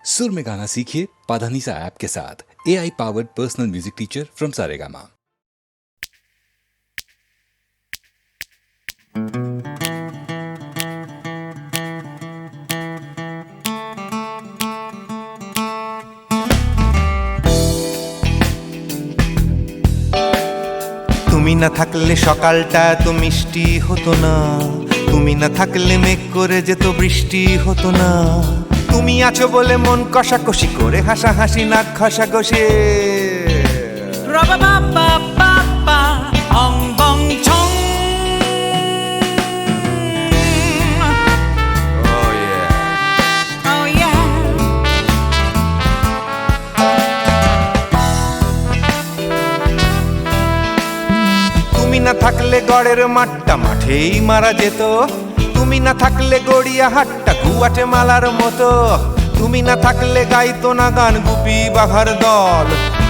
सुर में गाना सीखिए पाधानीसा ऐप के साथ। AI powered personal music teacher from Saregama. তুমি না থাকলে সকালটা এত মিষ্টি হতো না, তুমি না থাকলে মেঘ করে যেত বৃষ্টি হতো না। তুমি আছো বলে মন কষাকষি করে হাসাহাসি নাক ঘষাঘষি। তুমি না থাকলে গড়ের মাঠটা মাঠেই মারা যেত, তুমি না থাকলে গড়িয়া হাটটা গুয়াটে মালার মতো। তুমি না থাকলে গাইতো না গান গুপি বাঘার দল,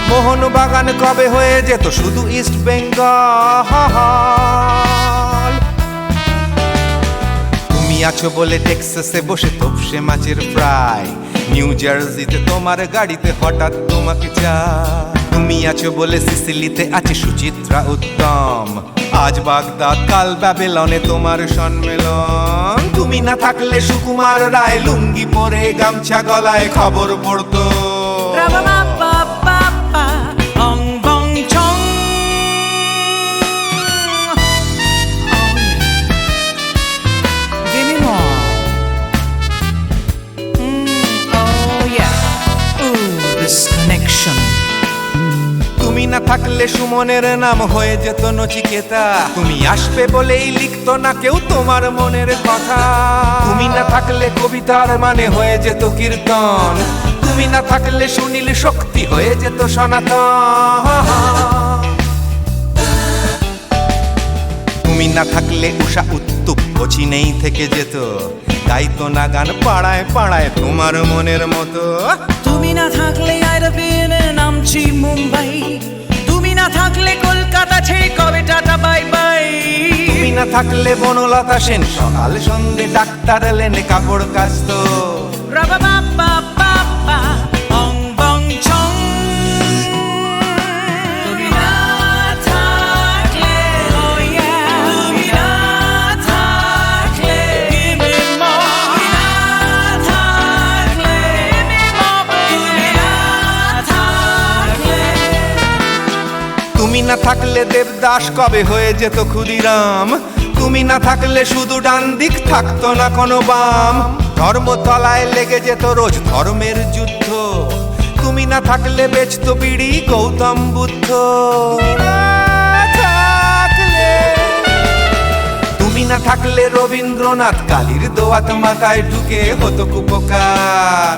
মোহন বাগান কবে হয়ে যেত শুধু ইস্ট বেঙ্গল। তুমি আছো বলে টেক্সাসে বসে তপসে মাছের ফ্রাই, নিউ জার্সিতে তোমার গাড়িতে হঠাৎ তোমাকে চাই। তুমি আছো বলে সিসিলিতে আছে সুচিত্রা উত্তম, আজ বাগদাদ কাল ব্যাবিলনে তোমার সম্মেলন। তুমি না থাকলে সুকুমার রায় লুঙ্গি পরে গামছা গলায় খবর পড়তো। তুমি না থাকলে সুমনের নাম হয়ে যেত নচিকেতা, তুমি আসবে বলেই লিখতো না কেউ তোমার মনের কথা। তুমি না থাকলে কবিতার মানে হয়ে যেত কীর্তন, তুমি না থাকলে সুনীল শক্তি হয়ে যেত সনাতন। তুমি না থাকলে উষা উত্তুপ কোচিনেই থেকে যেত, গাইতো না গান পাড়ায় পাড়ায় তোমার মনের মতো। তুমি না থাকলে নামছি মুম্বাই, তুমি না থাকলে কলকাতা ছেড়ে কবে টাটা বাই বাই। তুমি না থাকলে বনলতা সেন সকাল সন্ধে ডাক্তার লেনে কাপড় কাচতো। তুমি না থাকলে দেবদাস কবে হয়ে যেত ক্ষুদিরাম, তুমি না থাকলে শুধু ডান দিক থাকতো না কোনো বাম। ধর্মতলায় লেগে যেত রোজ ধর্মের যুদ্ধ, তুমি না থাকলে বেচতো বিড়ি গৌতম বুদ্ধ। তুমি না থাকলে রবীন্দ্রনাথ কালীর দোয়াত মাথায় ঢুকে হতো কুপকার।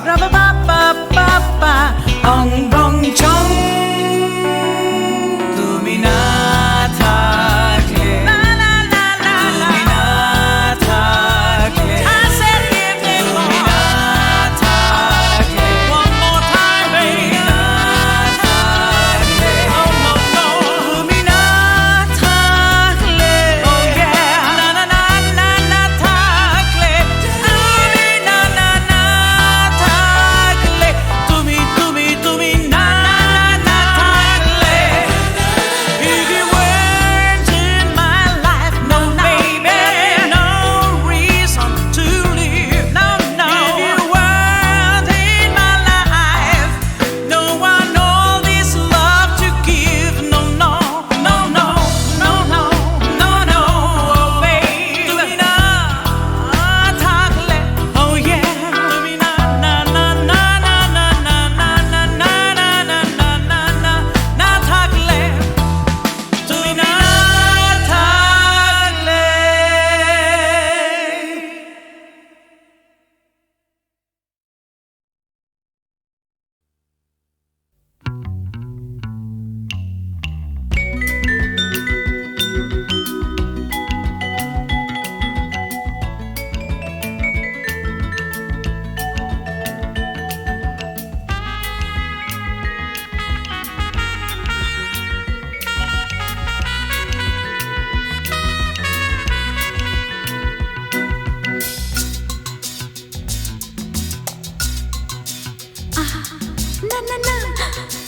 না না না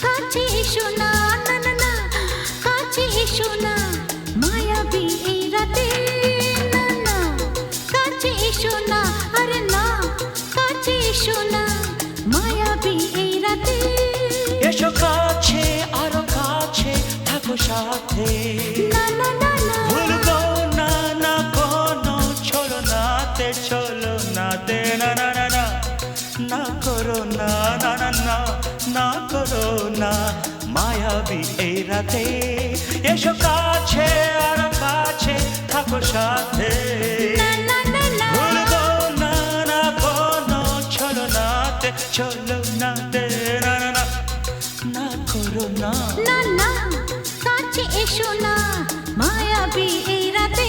কাছে এসো না, না না না কাছে এসো না, মায়াবী এই রাতে, না না কাছে এসো না, আরে না কাছে এসো না, মায়াবী এই রাতে। এসো কাছে আরো কাছে থাকো সাথে, না না না না ভুলবো না না কোনো চলো নাতে, চলো নাতে, না না না না না করো না, না না না না করো না, মায়াবী এই রাতে। এসো কাছে আর কাছে থাকো সাথে, না না না না ভুলবো না না কোনো চলো নাতে, চলো নাতে, না না না না করো না। না না কাছে এসো না, মায়াবী এই রাতে।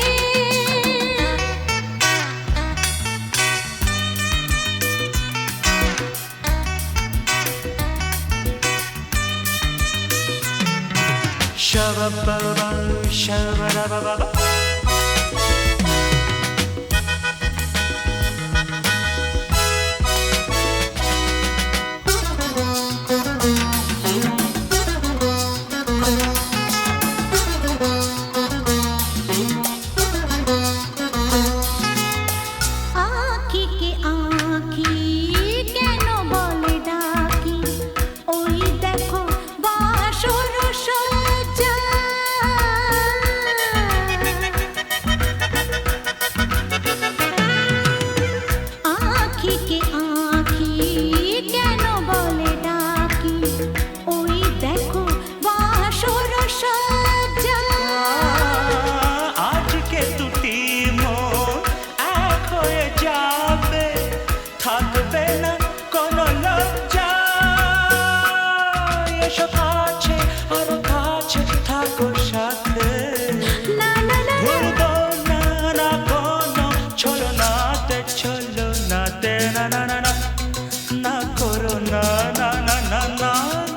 Shabba-ba-ba, shabba-da-ba-ba-ba. আঁখি কে আঁখি কেন বলে ডাকি, ওই দেখো বাসর সজ্জা। আঁখি কে আঁখি কেন বলে ডাকি, ওই দেখো বাসর সজ্জা। আজকে দুটি মন এক হয়ে যাবে, থাকবে না কোনো লজ্জা। এসো কাছে আরো কাছে থাকো সাথে, না না না ভুলবো না না কোনো চলো নাতে, চলো নাতে, না না না না না করো না, না না না না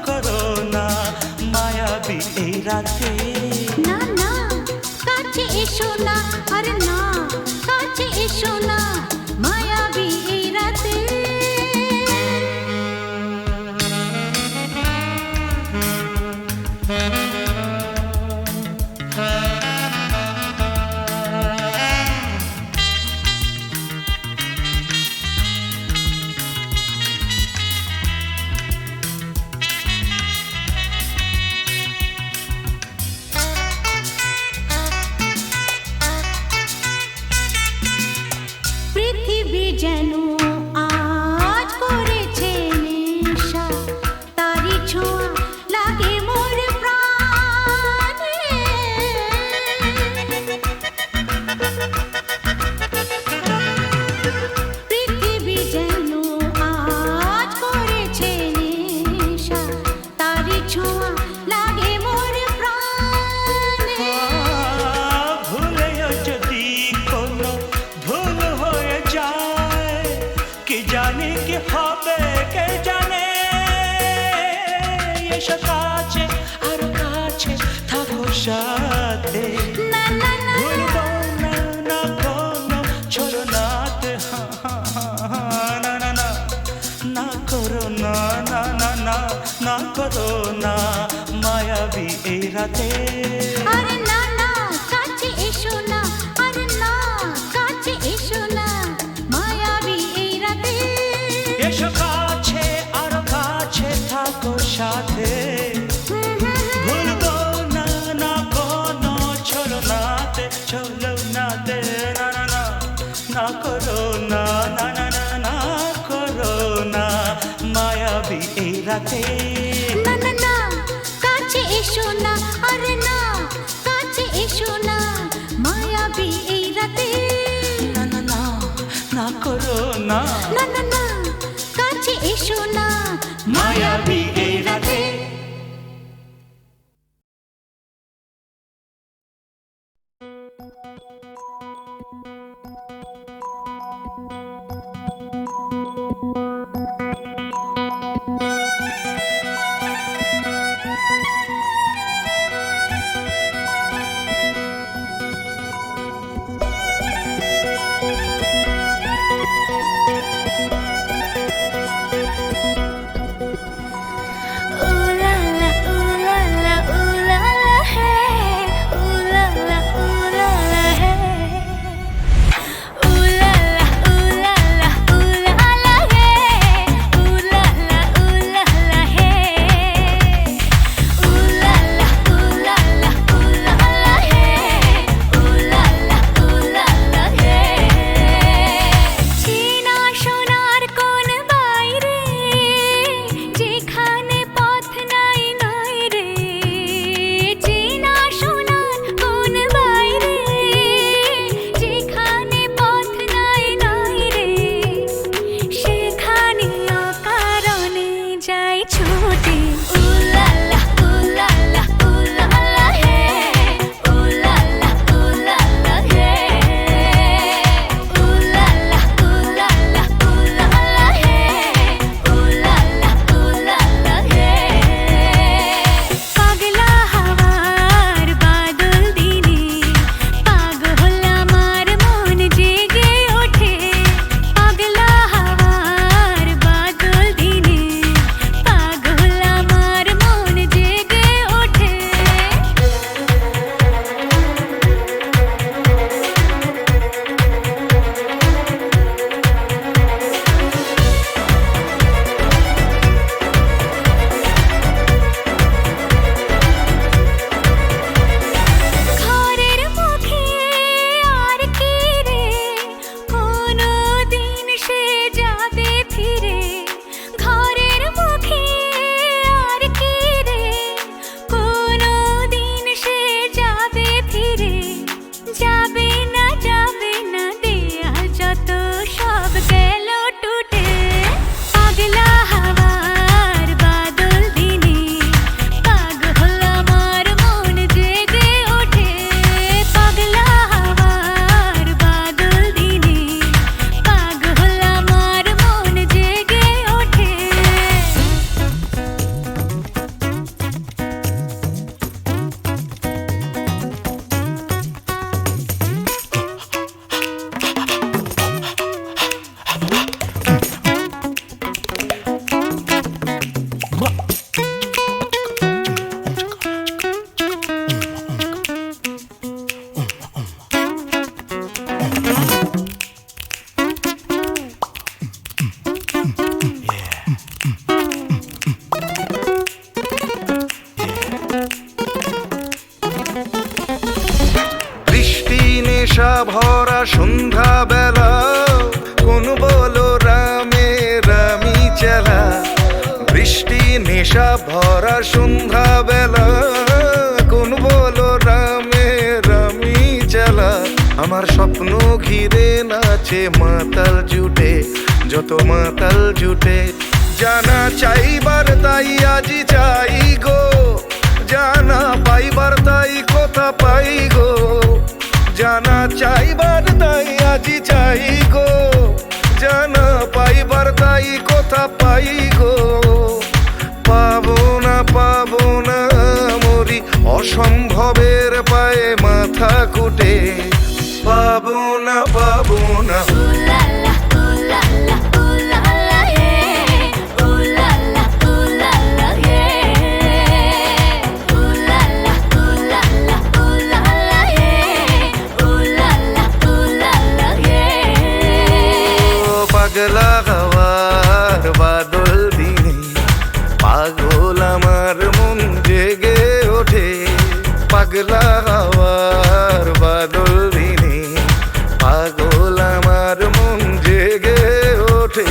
করো না, মায়াবী এই রাতে। না না কাছে এসো না, আরে না কাছে এসো না, মায়াবী এই রাতে। পৃথিবী যেন আজ করেছে নেশা, তারি ছোঁয়া লাগে মোর প্রাণে। পৃথিবী যেন আজ করেছে নেশা, তারি ছোঁয়া লাগে মোর প্রাণে। ভুলেও যদি কোনো ভুল হয়ে যায়, কি জানি কি হবে কে জানে। এসো কাছে আর কাছে থাকো সাথে, না না না ভুলবো না না কোনো চলো নাতে, না না না না করো না, না না না না করো না, মায়াবী এই রাতে। আরে না না কাছে এসো না, আরে না কাছে এসো না, মায়াবী এই রাতে। এসো কাছে আর কাছে থাকো সাথে, ভুলবো না না কোনো চলো নাতে, চলো নাতে, না না না না করো না, না না না না করো না, মায়াবী এই রাতে। না না না কাছে এসো না, আরে না কাছে এসো না, মায়াবী এই রাতে। না না না না করো না, না না না কাছে এসো না, মায়াবী এই রাতে। নেশা ভরা সন্ধ্যা বেলা কোন বলো রামে রামি চালা আমার স্বপ্ন ঘিরে নাচে মাতাল জুটে যত মাতাল জুটে জানা চাইবার তাই আজি চাই গো জানা পাইবার তাই কথা পাই গো জানা চাইবার তাই আজি চাই গো জানা পাইবার তাই কথা পাই গো পাবো না মরি অসম্ভবের পায়ে মাথা কুটে পাবো না Ooh la la, ooh la la, ooh la la, yeah. Ooh la la, ooh la la, yeah. Ooh la la, ooh la la, ooh la la, yeah. Ooh la la, ooh la la, yeah. ও পাগলা হওয়ার বাদল দিনে পাগল আমার মন জেগে ওঠে পাগলা হওয়ার বাদল দিনে পাগল আমার মন জেগে ওঠে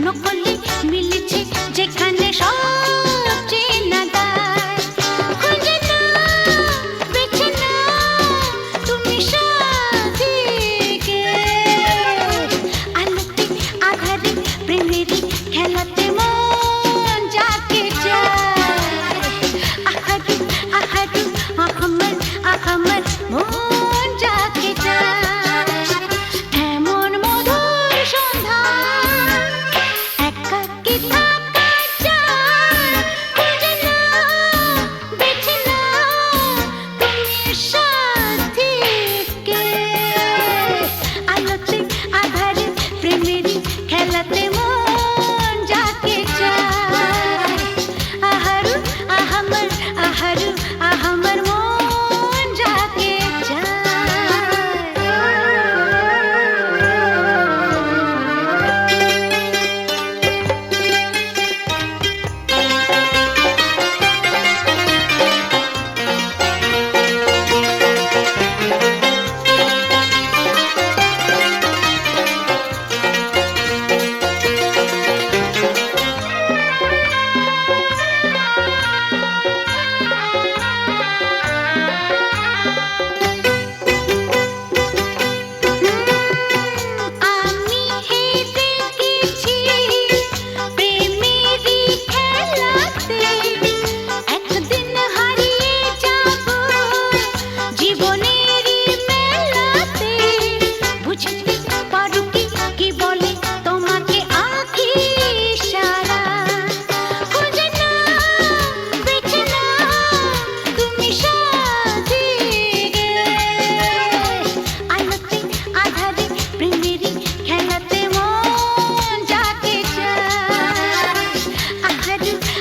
নকলে মিলেছে যেখানে সব চেনা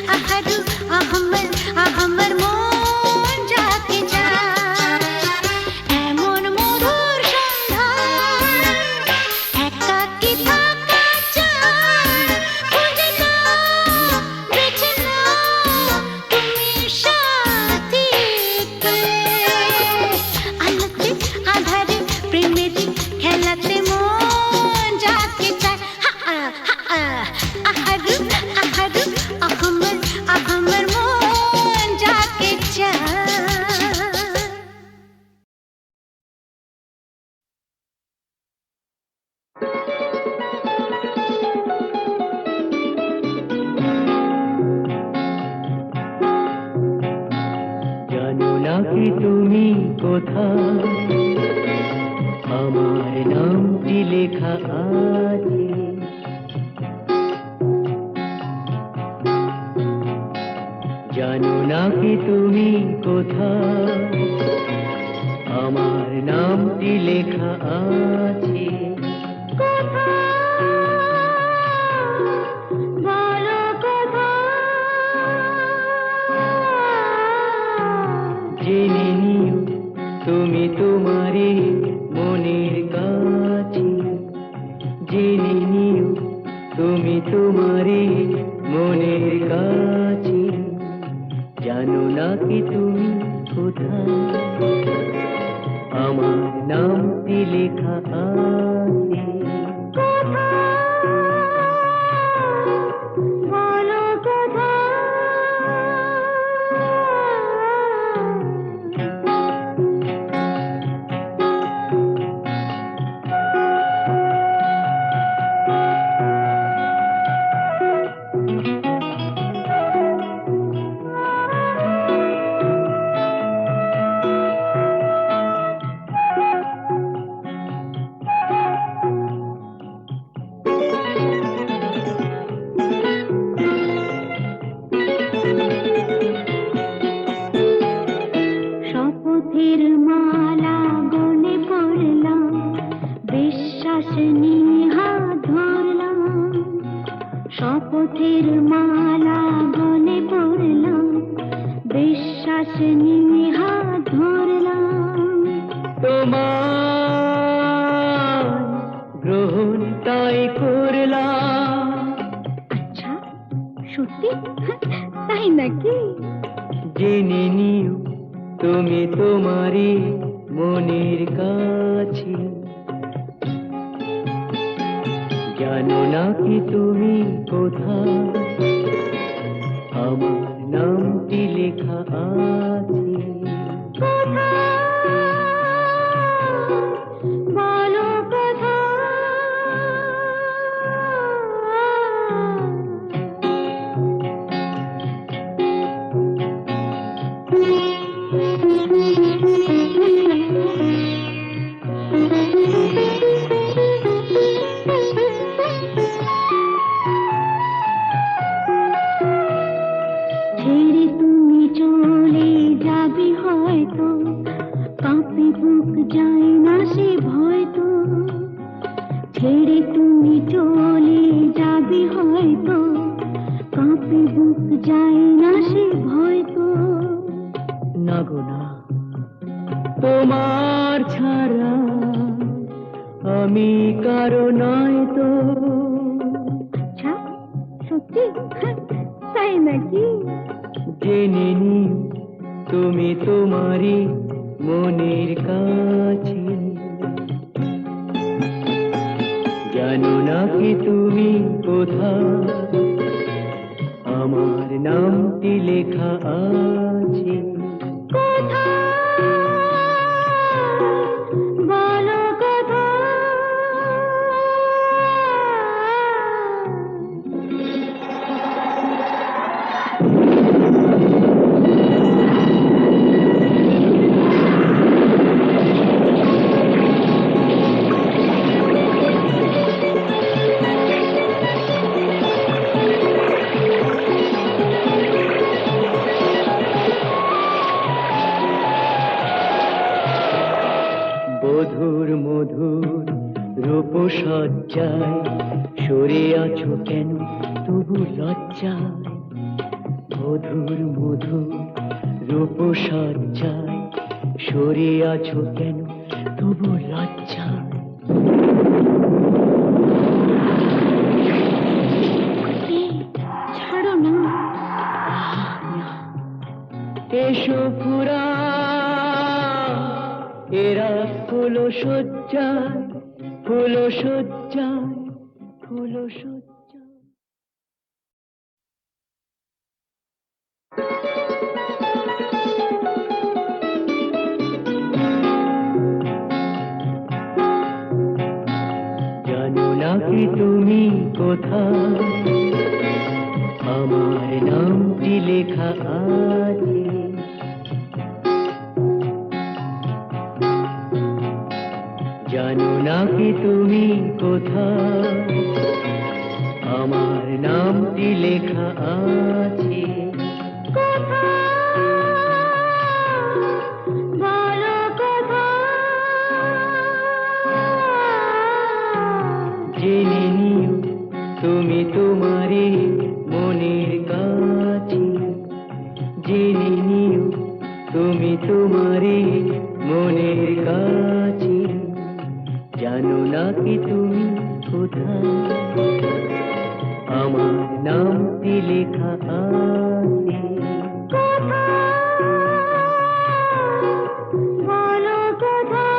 আহারু আহমর মন যাকে চায় এমন মধুর সন্ধান একাকী থাকা চায় খুঁজে নাও বেছে নাও তুমি সাথীকে আলোতে আধারে প্রেমেরই খেলাতে মন যাকে চায় আহারু আহমর মন যাকে চায় জানো না কি তুমি কোথায় আমার নামটি লেখা আছে জানো না কি তুমি কোথায় আমার নামটি লেখা আছে বলো কোথায় জেনে নিও তুমি তোমারই মনের কাছে জেনে নিও তুমি তোমারই মনের কাছে জানো না কি তুমি কোথায় আমার নামটি লেখা আছে বলো কোথায় শপথের মালা গলে পড়লাম বিশ্বাস নিয়ে হাত ধরলাম শপথের মালা গলে পড়লাম বিশ্বাস নিয়ে হাত ধরলাম তোমার গ্রহণ তাই করলাম আচ্ছা সত্যি তাই নাকি জেনে নিও তুমি তোমারই মনের কাছে জানো না কি তুমি কোথায় আমার নামটি লেখা আছে বলো কোথায় ছেড়ে তুমি চলে যাবে হয়তো কাঁপে বুক যায় না সে ভয় তো ছেড়ে তুমি চলে যাবে হয়তো কাঁপে বুক যায় না সে ভয় তো না গো না তোমার ছাড়া আমি কারো নয় তো আচ্ছা সত্যি তাই নাকি জেনে নিও তুমি তোমারই মনের কাছে জানো না কি তুমি কোথায় আমার নামটি লেখা আছে বলো কোথায় মধুর মধুর রূপসজ্জায় সরে আছো কেন তবু লজ্জায় বধুর মধুর রূপসজ্জায় সরে আছো কেন তবু লজ্জায়? ছাড়ো না। এসো পুরা এরা ফুলো সজ্জায়, ফুলো সজ্জায়, ফুলো সজ্জায়। জানো নাকি তুমি কোথায় আমার নামটি লেখা আছে? জানো নাকি তুমি কোথায় আমার নামটি লেখা আছে? বলো কোথায়? জেনে নিও তুমি তোমারই মনের কাছে, জেনে নিও তুমি তোমারই মনের কাছে। জানো নাকি তুমি কোথায় আমার নামটি লেখা আছে? বলো কোথায়?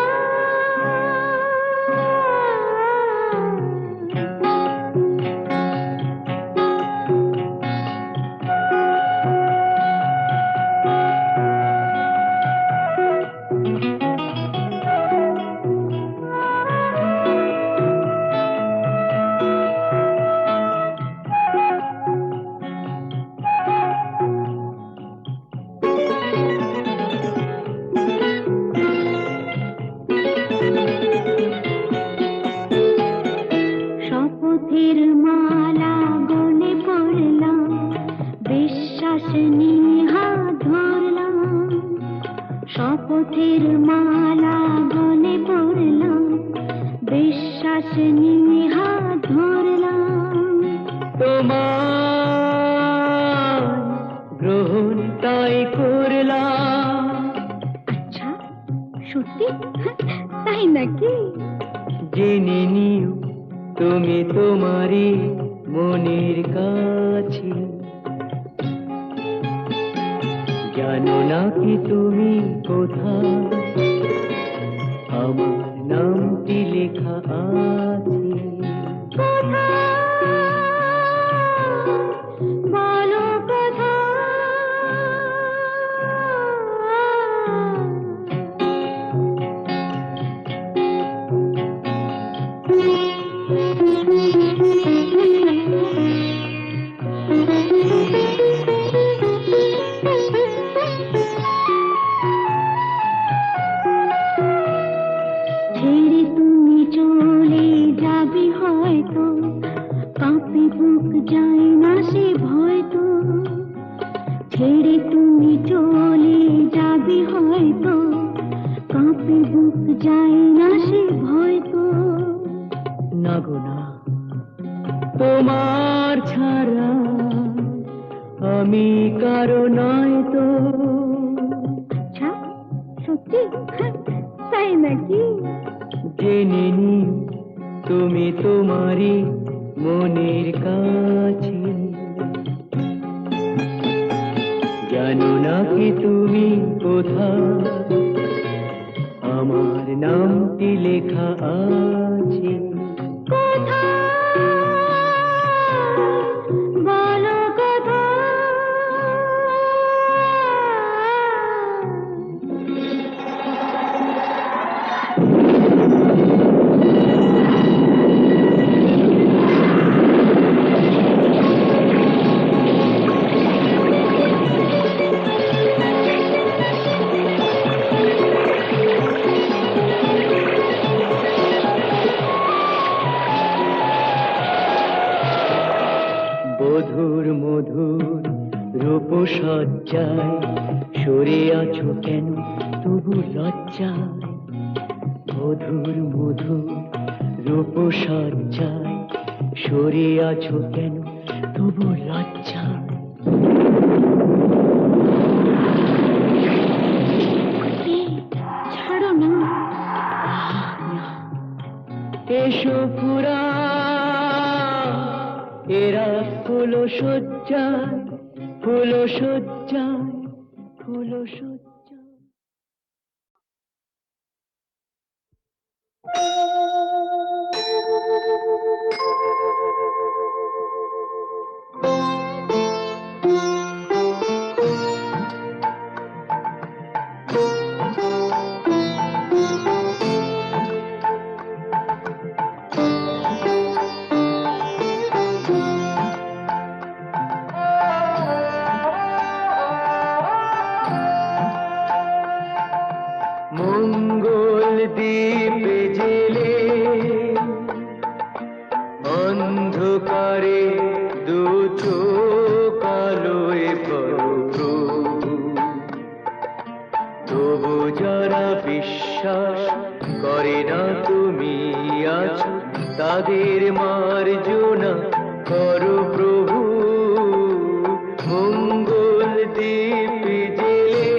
শপথের মালা গলে পড়লাম, বিশ্বাস নিয়ে হাত ধরলাম। শপথের মালা গলে পড়লাম, বিশ্বাস নিয়ে হাত ধরলাম। তোমার গ্রহণ তাই করলাম। আচ্ছা, সত্যি? তাই নাকি? জেনে নিও তুমি তোমারই মনের কাছে। জানো নাকি তুমি কোথায় আমার নামটি লেখা আছে? বলো কোথায়? ছেড়ে তুমি চলে যাবে হয়তো, কাঁপে বুক যায় না সে ভয় তো। ছেড়ে তুমি চলে যাবে হয়তো, কাঁপে বুক যায় না সে ভয় তো। না গো না, তোমার ছাড়া আমি কারো নয় তো। আচ্ছা, সত্যি? তাই নাকি? জেনে নিও তুমি তোমারই মনের কাছে। জানো নাকি তুমি কোথায় আমার নামটি লেখা আছে? বলো কোথায়? বধুর মধুর রূপসজ্জায় সরে আছো কেন তবু লজ্জায়? বধুর মধুর রূপসজ্জায় সরে আছো কেন তবু লজ্জায়? সজ্জায় ফুল সজ্জায় ফুল সজ্জায় মঙ্গল দ্বীপে জেলে অন্ধকারে দু চোখ আলোয় প্রভু তবু যারা বিশ্বাস করে না তুমি আছো তাদের মার্জনা করো প্রভু মঙ্গল দ্বীপে জেলে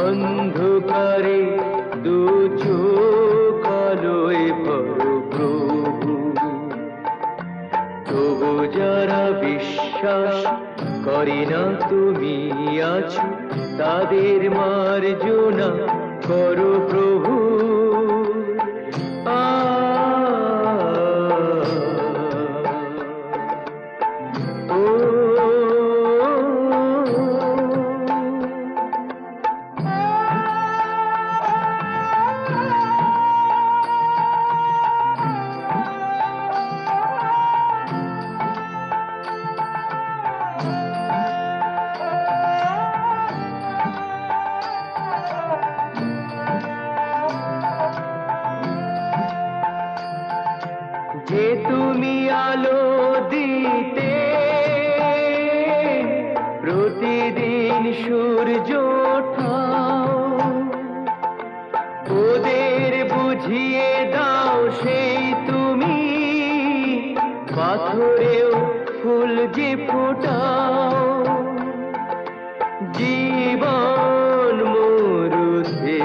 অন্ধকারে দু চোখ আলোয় ভরো প্রভু তবু যারা বিশ্বাস করে না তুমি আছো তাদের মার্জনা করো প্রভু যে তুমি আলো দিতে প্রতিদিন সূর্য ওঠাও ওদের বুঝিয়ে দাও সেই তুমি পাথরেও ফুল যে ফোটাও জীবন মরুতে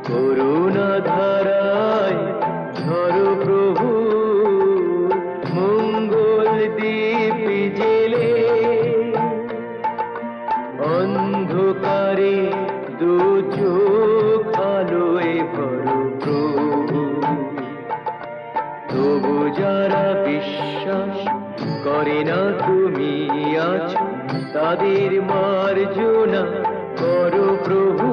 করুণা ধারায় ধরো প্রভু মঙ্গল দ্বীপ জেলে অন্ধকারে দু চোখ আলোয় ভরো প্রভু তবু যারা বিশ্বাস করে না তুমি আছো তাদের মার্জনা করো প্রভু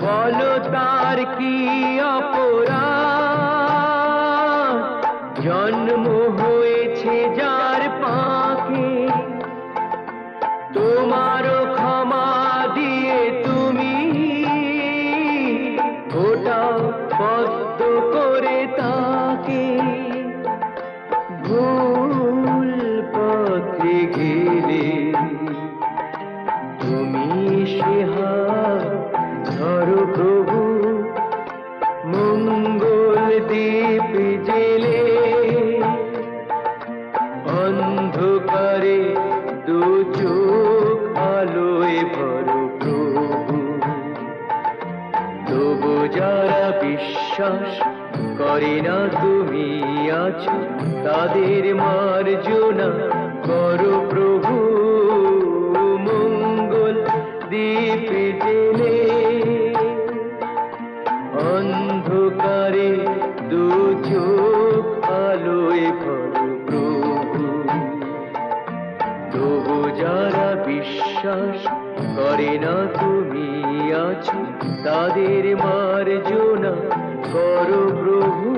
বলো তার কি অপরাধ জন্ম হয়েছে যার পাকে তোমারও ক্ষমা দিয়ে তুমি ওটাও পদ্ম করে তাকে ভুল পথে গেলে তুমি সে হাত ধরো প্রভু মঙ্গল দ্বীপ জেলে অন্ধকারে দু চোখ আলোয় ভরো প্রভু তবু যারা বিশ্বাস করে না তুমি আছো তাদের মার্জনা করো প্রভু মঙ্গল দ্বীপ জেলে অন্ধকারে দু চোখ আলোয় ভরো প্রভু তবু যারা বিশ্বাস করে না তুমি আছো তাদের মার্জনা করো প্রভু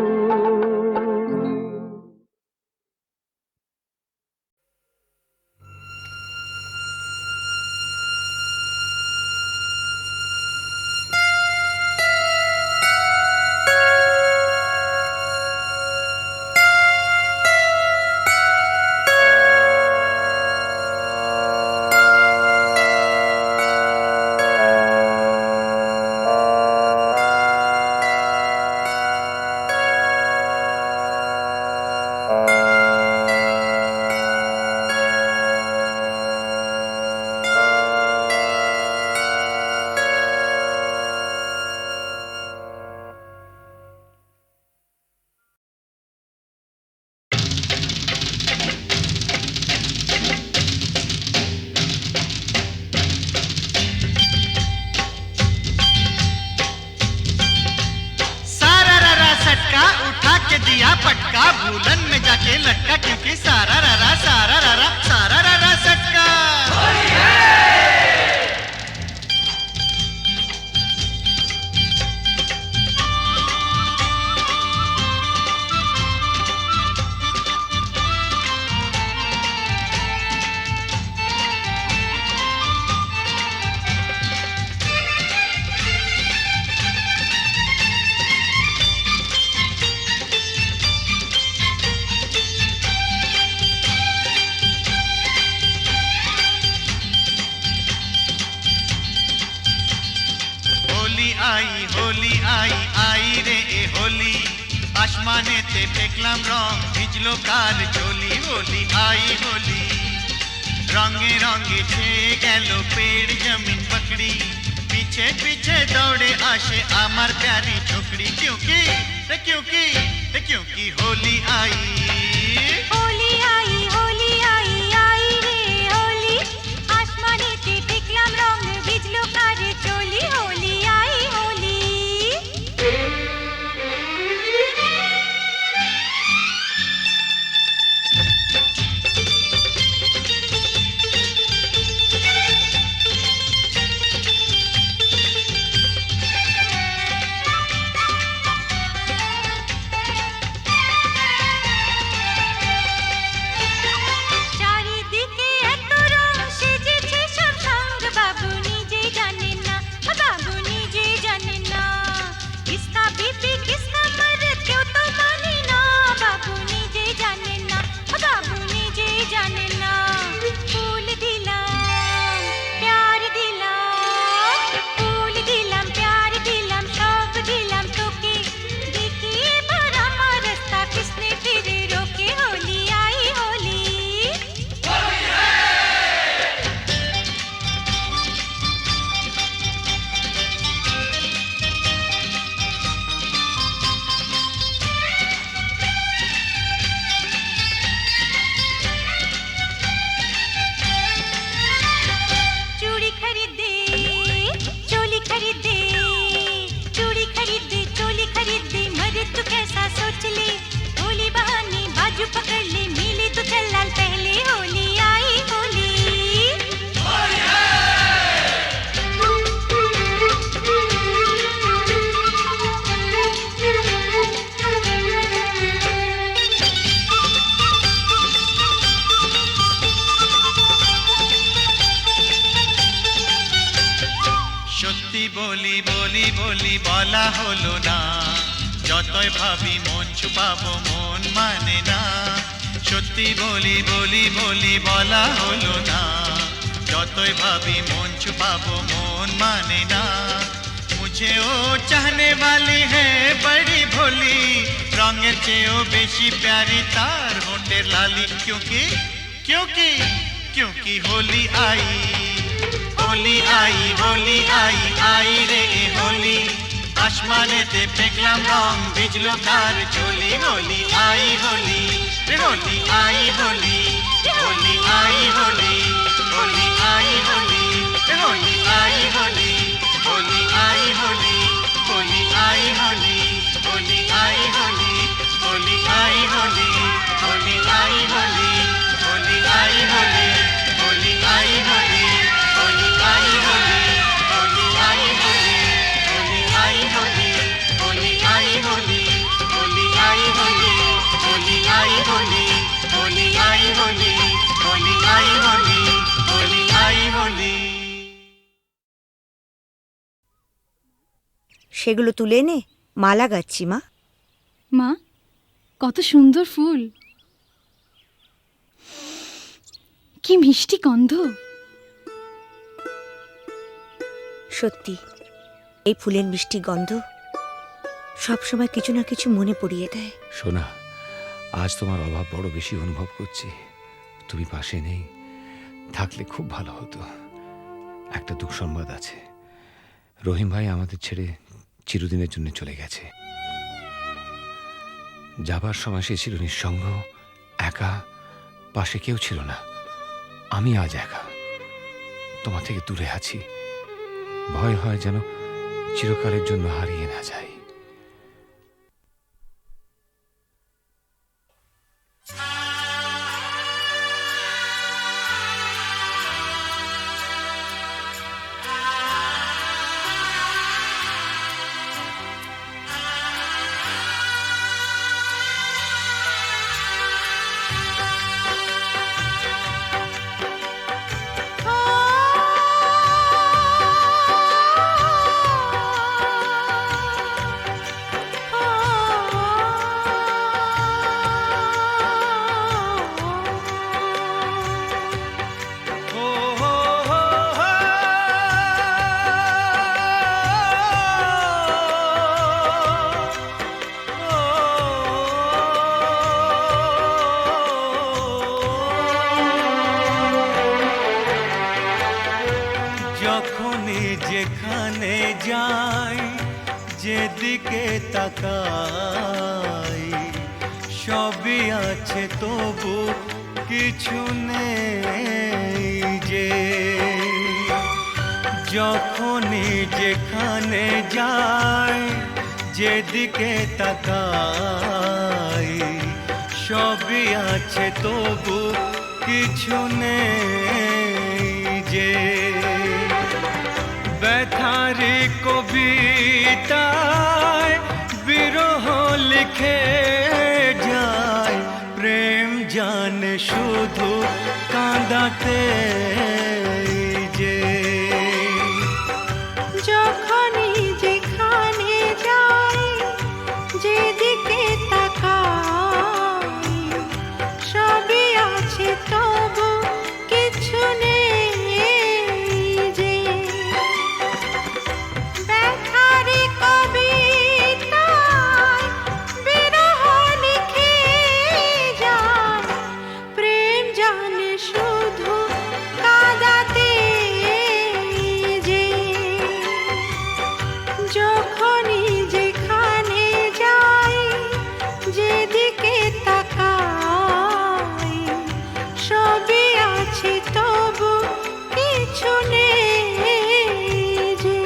আই আই রে এ হোলি আসমানেতে দেখলাম রং ভিজলো কার চলি হোলি আই হোলি রঙে রঙে ছেয়ে গেল পেड़ जमीन पकड़ी पीछे पीछे दौड़े आशे আমার प्यारी छोकरी क्योंकि क्योंकि होली आई হোলি আই আই রে হোলি আসমানেতে দেখলাম রং ভিজলো কার চলি হোলি আই হোলি চারিদিকে এত রং সেজেছে সব সঙ্গ বাবু নিজে জানেন না বাবু নিজে জানেন না কিসকা বিপি কিসকা মরদ কেউ তো মানে না বাবু নিজে জানেন না বাবু নিজে জানেন না ফুল দিলাম প্যার দিলাম ফুল দিলাম প্যার দিলাম সব দিলাম তোকে দেখি এবার আমার রাস্তা কিসনে ফিরে রোকে হোলি আই হোলি चूड़ी खरीदे चोली खरीदे चूड़ी खरीदे चोली खरीदे मरे तू कैसा सोच ले होली बहाने बाजू पकड़ ले मिले तो चल लाल पहले होली आई होली সত্যি বলি বলি বলি বলা হলো না যতই ভাবি মন ছুপাবো মন মানে না সত্যি বলি বলি বলি বলা হলো না যতই ভাবি মন ছুপাবো মন মানে না मुझे ओ चाहने वाली है बड़ी भोली रंगेर চেয়েও বেশি प्यारी तार होंठের लाली क्योंकि क्योंकि क्योंकि होली आई आई रे ए होली আসমানেতে দেখলাম রং ভিজলো কার চলি হোলি আই হোলি রে হোলি আই হোলি হোলি আই হোলি হোলি আই হোলি রে হোলি আই হোলি হোলি আই হোলি হোলি আই হোলি হোলি আই হোলি হোলি আই হোলি হোলি আই হোলি হোলি আই হোলি হোলি আই হোলি হোলি আই হোলি হোলি আই হোলি হোলি আই হোলি হোলি আই হোলি হোলি আই হোলি হোলি আই হোলি হোলি আই হোলি হোলি আই হোলি হোলি আই হোলি সেগুলো তুলে এনে মালা গাচ্ছি মা। মা কত সুন্দর ফুল, কি মিষ্টি গন্ধ। সত্যি এই ফুলের মিষ্টি গন্ধ সবসময় কিছু না কিছু মনে পড়িয়ে দেয়। সোনা, আজ তোমার অভাব বড় বেশি অনুভব করছি। তুমি পাশে নেই, থাকলে খুব ভালো হতো। একটা দুঃসংবাদ আছে, রহিম ভাই আমাদের ছেড়ে চিরদিনের জন্য চলে গেছে। যাবার সময় সে ছিল নিঃসঙ্গ, একা, পাশে কেউ ছিল না। আমি আজ একা, তোমার থেকে দূরে আছি। ভয় হয় যেন চিরকালের জন্য হারিয়ে না যাই। যেখানে যাই, যেদিকে তাকাই, সবই আছে তবু কিছু নেই যে। যখনই যেখানে যাই, যেদিকে তাকাই, সবই আছে তবু কিছু নেই যে। ব্যথারি কবিতায় বিরহ লিখে যায়, প্রেম জানে শুধু কাঁদাতে যে। যখনই যেখানে যাই, যেদিকে তাকাই, সবই আছে তবু কিছু নেই যে। ব্যথারি কবিতায় বিরহ লিখে যায়, প্রেম জানে শুধু কাঁদাতে যে। যখনই যেখানে যাই, যেদিকে তাকাই, সবই আছে তবু কিছু নেই যে।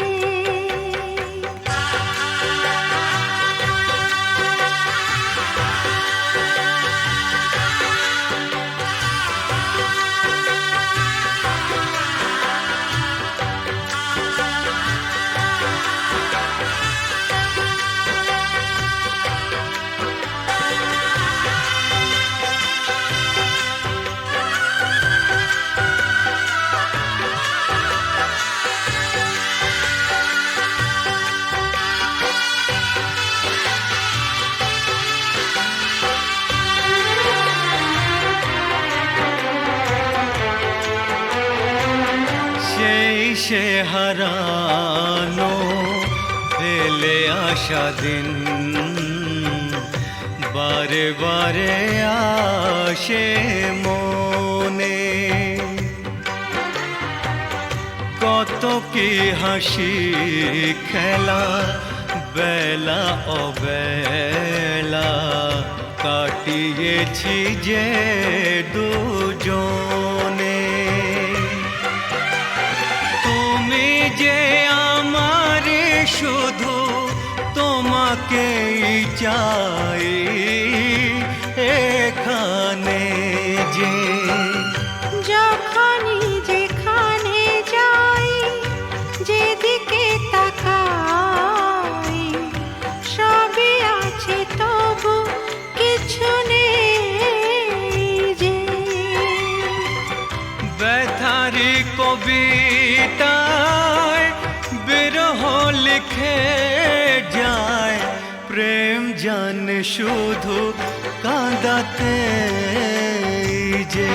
সেই সে হারানো ফেলে আসা দিন, বারে বারে আসে মনে। কত কি হাসি খেলা, বেলা অবেলা কাটিয়েছি যে দুজনে। তুমি যে আমার শুধু, তোমাকেই চাই এখানে যে। যখনই যেখানে যাই, যেদিকে তাকাই, সবই আছে তবু কিছু নেই যে। ব্যথারি কবিতায় বিরহ লিখে যায়, প্রেম জানে শুধু কাঁদাতে যে।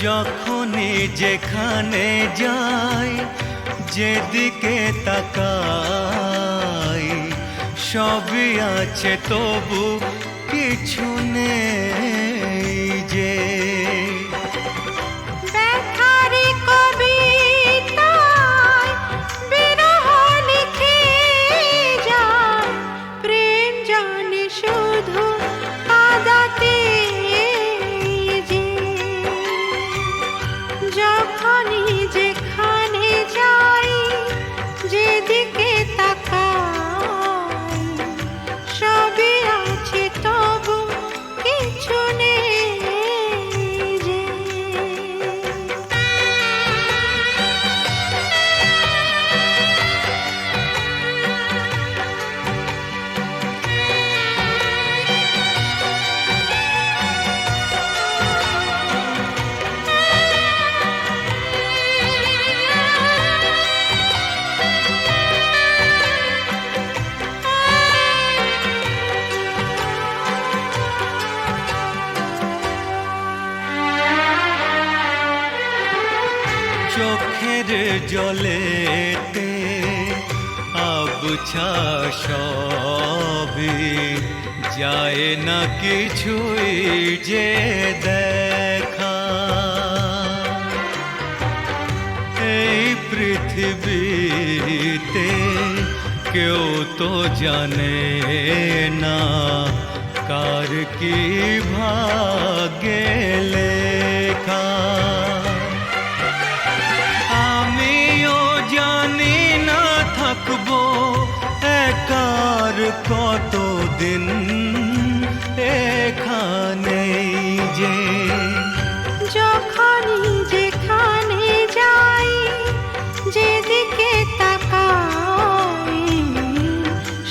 যখনই যেখানে যাই, যেদিকে তাকাই, সবই আছে তবু কিছু নেই যে। ব্যথার শুধু কাঁদাতে যে যখনই যেখানে যাই যেদিকে তাকাই সবই আছে তবু কিছু নেই যে চোখের জলেতে আবছা সবই যায় না কিছুই যে দেখা এই পৃথিবীতে কেউ তো জানে না কার কি ভাগ্যে লেখা আমিও জানি না থাকবো একার কতদিন এখানে যে যখনই যেখানে যাই যেদিকে তাকাই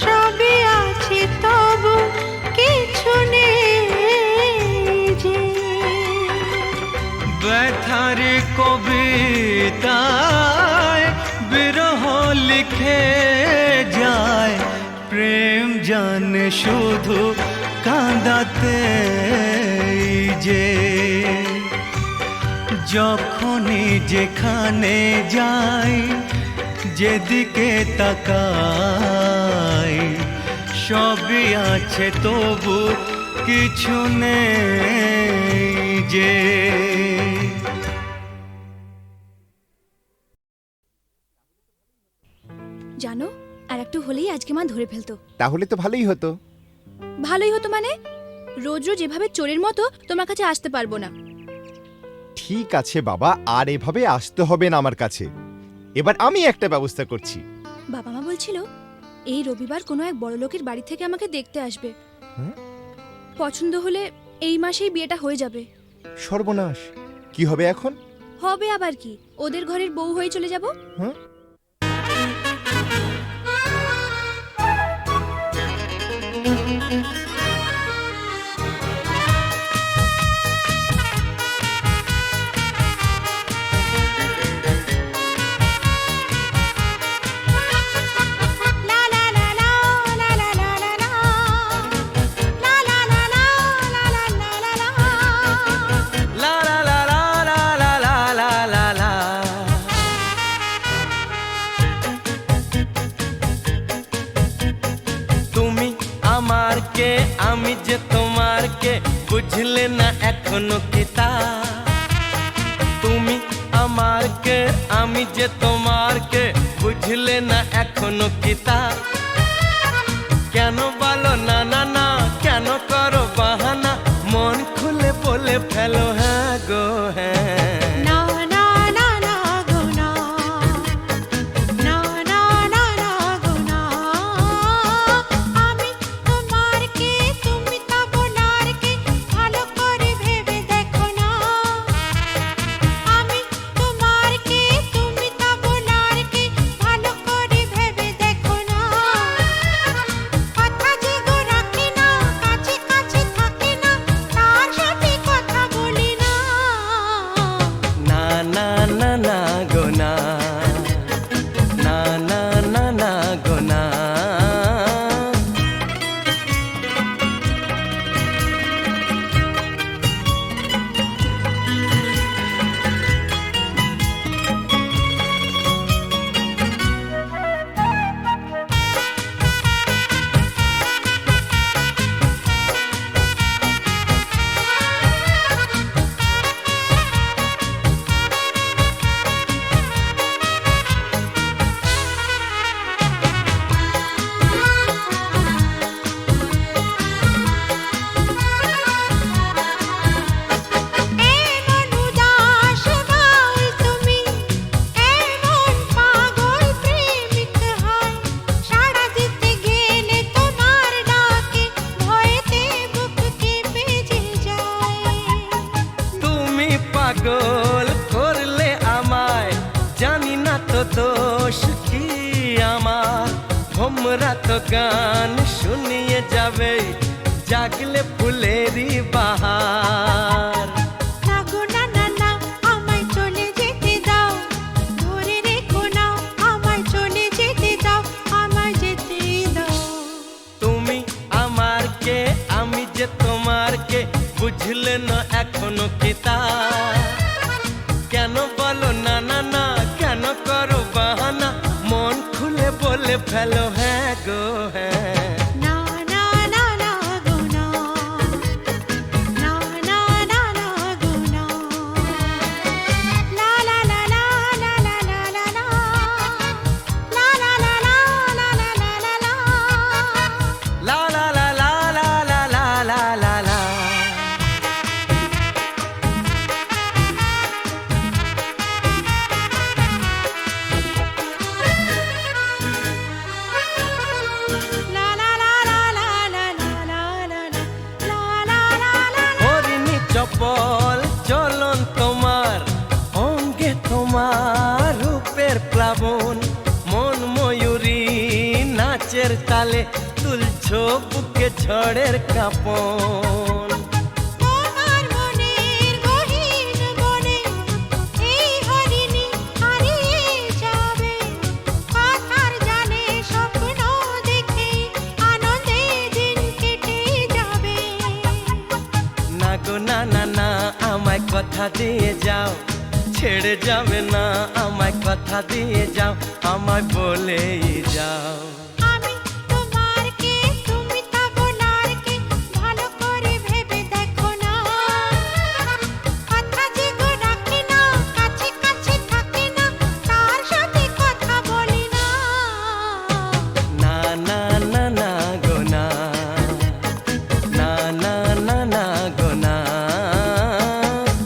সবই আছে তবু কিছু নেই যে ব্যথার কবিতায় বিরহ লিখে যায় প্রেম জানে শুধু কাঁদাতে যে যখনই যেখানে যাই যেদিকে তাকাই সবই আছে তবু কিছু নেই যে জানো আর একটু হলেই আজকে মা ধরে ফেলতো। তাহলে তো ভালোই হতো। ভালোই হতো মানে রোজ রোজ এভাবে চোরের মতো তোমার কাছে আসতে পারবো না। ঠিক আছে বাবা, আর এভাবে আসতে হবে না আমার কাছে। এবার আমি একটা ব্যবস্থা করছি। বাবা মা বলছিল এই রবিবার কোনো এক বড় লোকের বাড়ি থেকে আমাকে দেখতে আসবে। পছন্দ হলে এই মাসেই বিয়েটা হয়ে যাবে। সর্বনাশ, কি হবে এখন? হবে আবার কি, ওদের ঘরের বউ হয়ে চলে যাব। আমি যে তোমার কে বুঝলে না এখনো কিতা তুমি আমার কে আমি যে তোমার কে বুঝলে না এখনো কিতা কেন বলো না না না কেন করো বাহানা মন খুলে বলে ফেলো হ্যাঁ গো হ্যাঁ তো গান শুনিয়ে যাবে জাগলে ফুলেরই বাহার। না গো না না না আমায় চলে যেতে দাও, ধরে রেখো না আমায় চলে যেতে দাও, আমায় যেতে দাও। তুমি আমার কে, আমি যে তোমার কে, বুঝলে না এখনো কি তা? কেন বলো না না না, কেন করো বাহানা, মন খুলে বলে ফেলো হ্যাঁ গো হ্যাঁ। না না না না গো না, না না না না গো না। লা লা লা লা লা লা লা লা লা, লা লা লা লা লা লা লা লা লা, লা লা লা লা লা লা লা লা লা লা। লা লা লা লা লা লা লা লা লা লা, লা লা লা লা। হরিণী চপল চলন তোমার, অঙ্গে তোমার রূপের প্লাবন, মন ময়ূরী নাচের তালে তুলছো বুকে ঝড়ের কাঁপন। তোমার মনের গহীন বনে এই হরিণী হারিয়ে যাবে, কথার জালে স্বপ্ন দেখে আনন্দে দিন কেটে যাবে। না গো না না না আমায় কথা দিয়ে যাও, ছেড়ে যাবে না আমায় কথা দিয়ে যাও, আমায় বলেই যাও। আমি তোমার কে, তুমি তা বলার কে, ভালো করে ভেবে দেখো না। কথা যে গো রাখে না, কাছে কাছে থাকে না, তার সাথে কথা বলি না। না না না না গো না, না না না না গো না।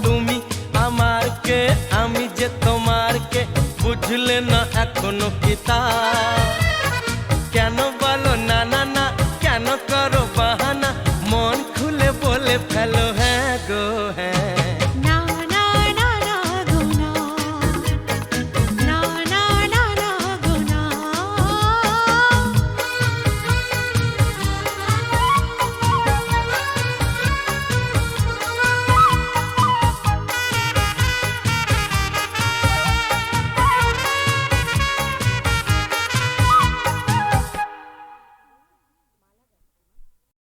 তুমি আমার কে, আমি যে তোমার কে, বুঝলে না এখনো কি তা? কেন বলো না না না, কেন করো বাহানা,